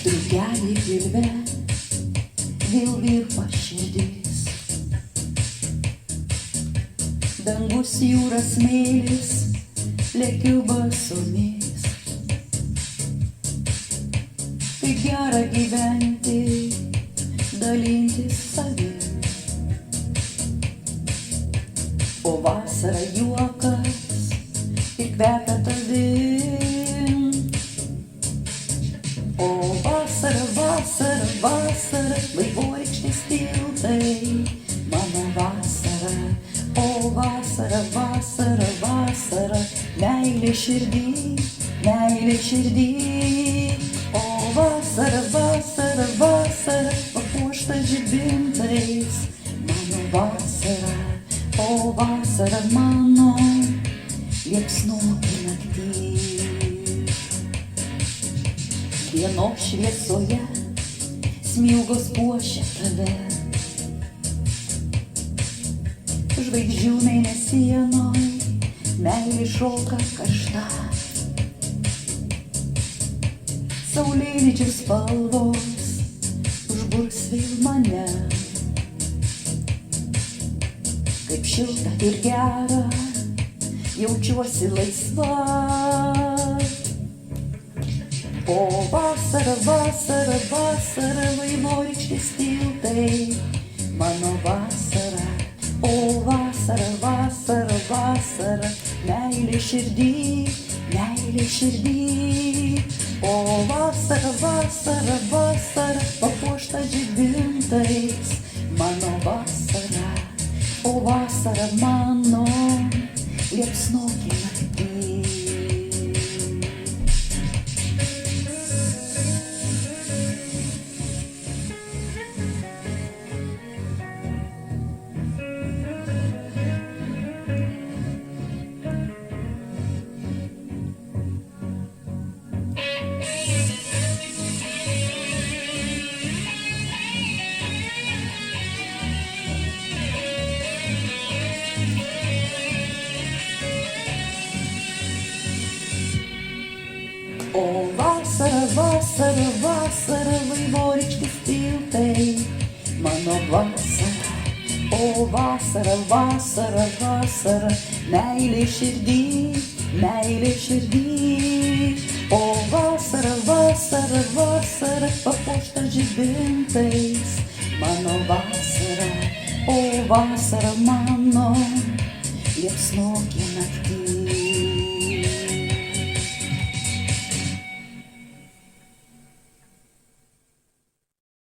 Drugelį pilve vėl virpa širdis. Dangus jūras smėlis, lekiu basomis. Kaip gera gyventi, dalintis savim. O vasara juokas ir kvepia tavim. O vasara, vasara, vasara, vaivorykštės tiltai, mano vasara. O vasara, vasara, vasara, meilė širdį, meilė širdį. O vasara, vasara, vasara, papuošta žibintais, mano vasara. O vasara mano, liepsnoki naktį. Dienos šviesoje smilgos puošia tave. Žvaigždžių mėnesienoj meilė šoka karšta. Saulėlydžio spalvos užburs vėl mane. Kaip šilta ir gera, jaučiuosi laisva. O vasara, vasara, vasara, vaivorykštės tiltai, mano vasara. O vasara, vasara, vasara, meilė širdį, meilė širdį. O vasara, vasara, vasara, papuošta žibintais, mano vasara. O vasara mano, liepsnoki naktį. O vasara, vasara, vasara, vaivorykštės tiltai, mano vasara. O vasara, vasara, vasara, meilė širdį, meilė širdį. O vasara, vasara, vasara, papuošta žibintais, mano vasara. O vasara mano, liepsnoki naktį.